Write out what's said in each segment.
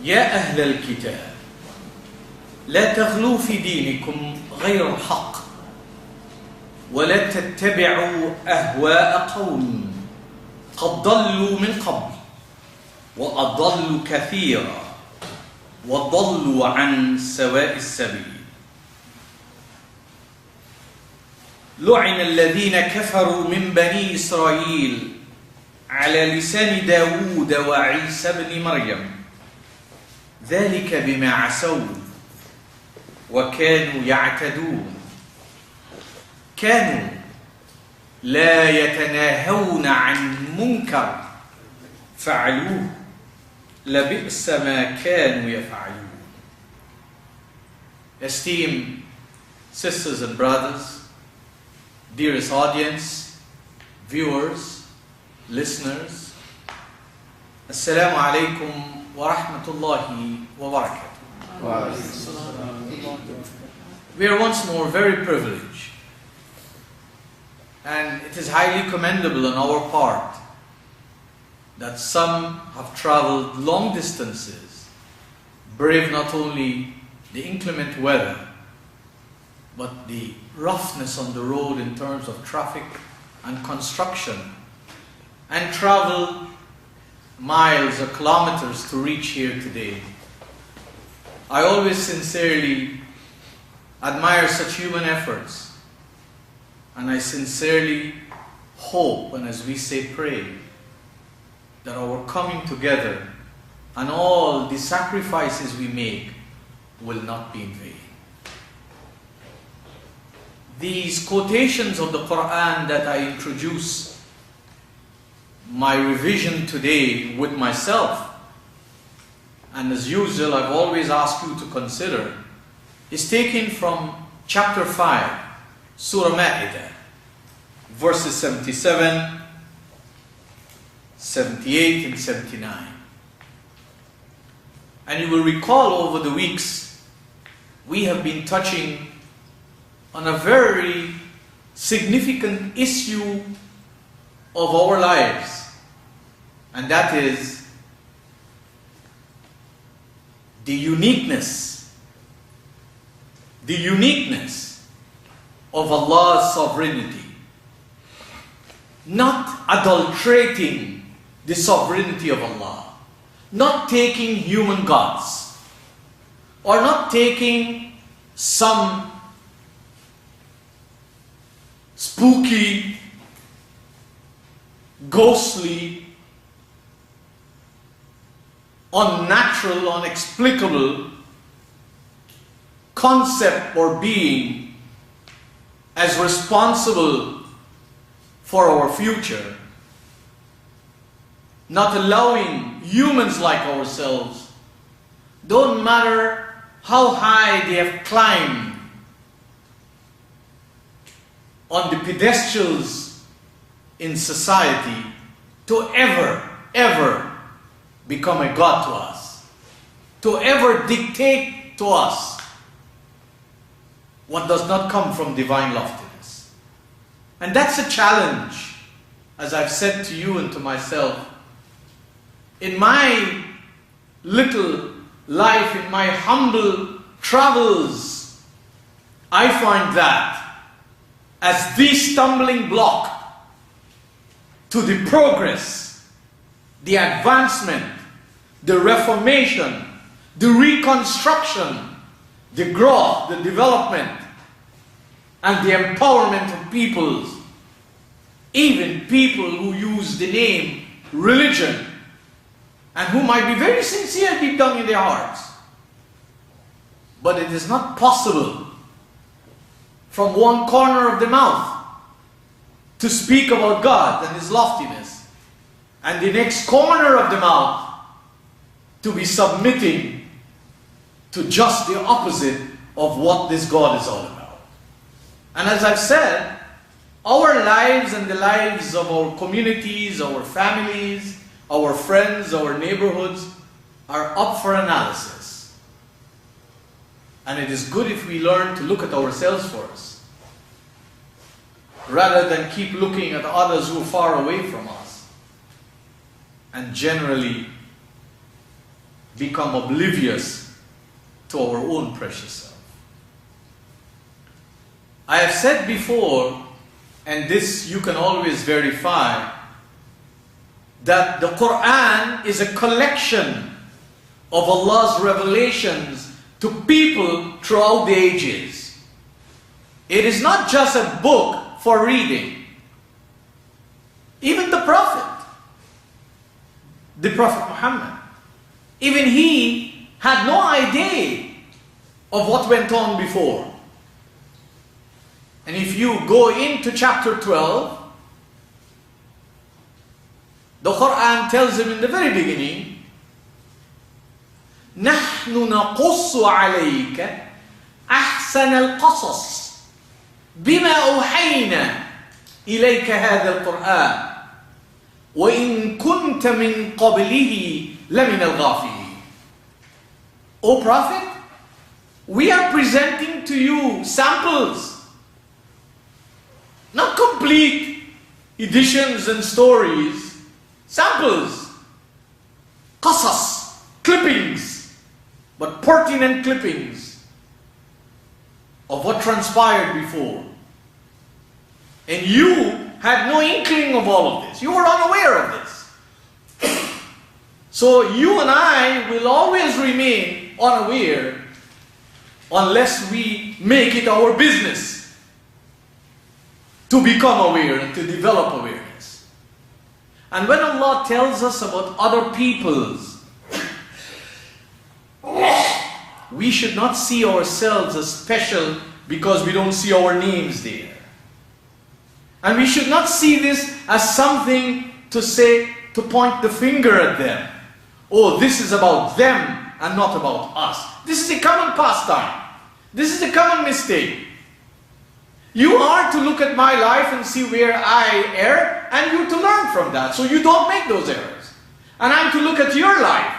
يا أهل الكتاب لا تغلوا في دينكم غير الحق ولا تتبعوا أهواء قوم قد ضلوا من قبل وأضلوا كثيرا وضلوا عن سواء السبيل لعن الذين كفروا من بني إسرائيل على لسان داود وعيسى بن مريم ذلك بما عصوا وكانوا يعتدون كانوا لا يتناهون عن منكر فعلوه لبئس ما كانوا يفعلون. Esteemed sisters and brothers, dearest audience, viewers, listeners, Assalamu alaikum wa rahmatullahi wa barakatuh. We are once more very privileged, and it is highly commendable on our part that some have traveled long distances, brave not only the inclement weather, but the roughness on the road in terms of traffic and construction, and travel miles or kilometers to reach here today. I always sincerely admire such human efforts, and I sincerely hope, and as we say, pray, that our coming together and all the sacrifices we make will not be in vain. These quotations of the Qur'an that I introduce my revision today with myself, and as usual I've always asked you to consider, is taken from chapter 5, Surah Ma'idah, verses 77, 78 and 79. And you will recall over the weeks we have been touching on a very significant issue of our lives, and that is the uniqueness of Allah's sovereignty, not adulterating the sovereignty of Allah, not taking human gods, or not taking some spooky, ghostly, unnatural, unexplicable concept or being as responsible for our future, not allowing humans like ourselves, don't matter how high they have climbed on the pedestals in society, to ever become a god to us, to ever dictate to us what does not come from divine loftiness. And that's a challenge, as I've said to you and to myself. In my little life, in my humble travels, I find that as the stumbling block to the progress, the advancement, the reformation, the reconstruction, the growth, the development, and the empowerment of peoples, even people who use the name religion, and who might be very sincere deep down in their hearts. But it is not possible from one corner of the mouth to speak about God and His loftiness, and the next corner of the mouth to be submitting to just the opposite of what this God is all about. And as I've said, our lives and the lives of our communities, our families, our friends, our neighborhoods are up for analysis. And it is good if we learn to look at ourselves first, rather than keep looking at others who are far away from us. And generally, become oblivious to our own precious self. I have said before, and this you can always verify, that the Qur'an is a collection of Allah's revelations to people throughout the ages. It is not just a book for reading. Even the Prophet Muhammad, even he had no idea of what went on before. And if you go into chapter 12, the Qur'an tells him in the very beginning, نَحْنُ نَقُصُّ عَلَيْكَ أَحْسَنَ الْقَصَصِ بِمَا أُوحَيْنَا إِلَيْكَ هَذَا الْقُرْآنِ وَإِن كُنْتَ مِنْ قَبْلِهِ لَمِنَ الْغَافِلِينَ. O Prophet, we are presenting to you samples, not complete editions and stories, samples, qasas, clippings, but pertinent clippings of what transpired before. And you had no inkling of all of this. You were unaware of this. So you and I will always remain unaware unless we make it our business to become aware and to develop awareness. And when Allah tells us about other peoples, we should not see ourselves as special because we don't see our names there. And we should not see this as something to say, to point the finger at them. Oh, this is about them and not about us. This is a common pastime. This is a common mistake. You are to look at my life and see where I err, and you to learn from that, so you don't make those errors. And I'm to look at your life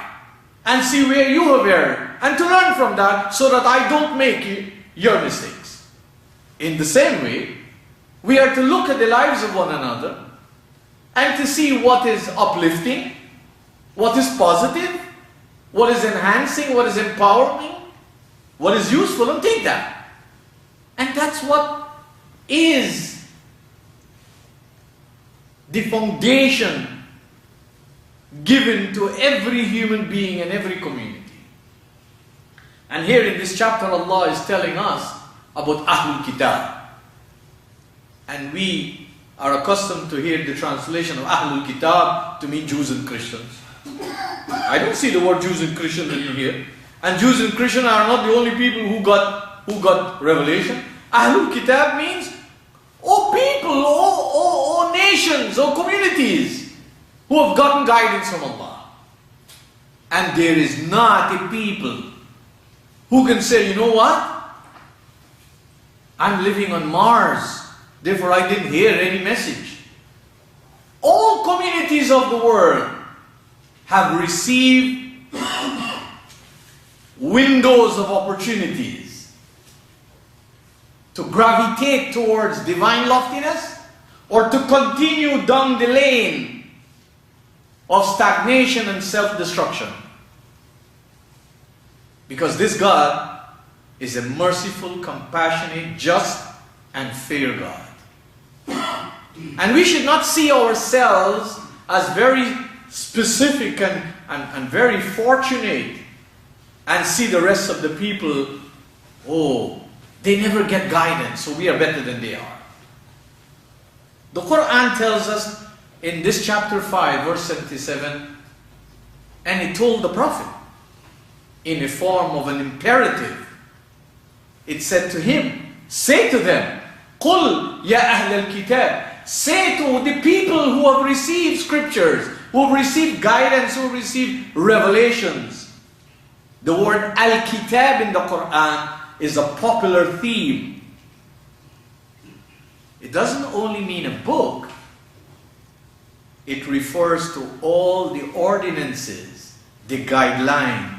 and see where you have erred, and to learn from that, so that I don't make your mistakes. In the same way, we are to look at the lives of one another and to see what is uplifting, what is positive, what is enhancing, what is empowering, what is useful, and take that. And that's what is the foundation given to every human being and every community. And here in this chapter, Allah is telling us about Ahlul Kitab. And we are accustomed to hear the translation of Ahlul Kitab to mean Jews and Christians. I don't see the word Jews and Christians in here. And Jews and Christians are not the only people who got revelation. Ahlul Kitab means, people, nations, communities who have gotten guidance from Allah. And there is not a people who can say, you know what? I'm living on Mars, therefore I didn't hear any message. All communities of the world have received windows of opportunities to gravitate towards divine loftiness or to continue down the lane of stagnation and self-destruction. Because this God is a merciful, compassionate, just, and fair God. And we should not see ourselves as very specific and very fortunate and see the rest of the people, they never get guidance, so we are better than they are. The Qur'an tells us in this chapter 5, verse 77, and it told the Prophet in a form of an imperative. It said to him, say to them, قُلْ يَا أَهْلَ الْكِتَابِ, say to the people who have received scriptures, who have received guidance, who have received revelations. The word Al-Kitab in the Qur'an is a popular theme. It doesn't only mean a book. It refers to all the ordinances, the guidelines,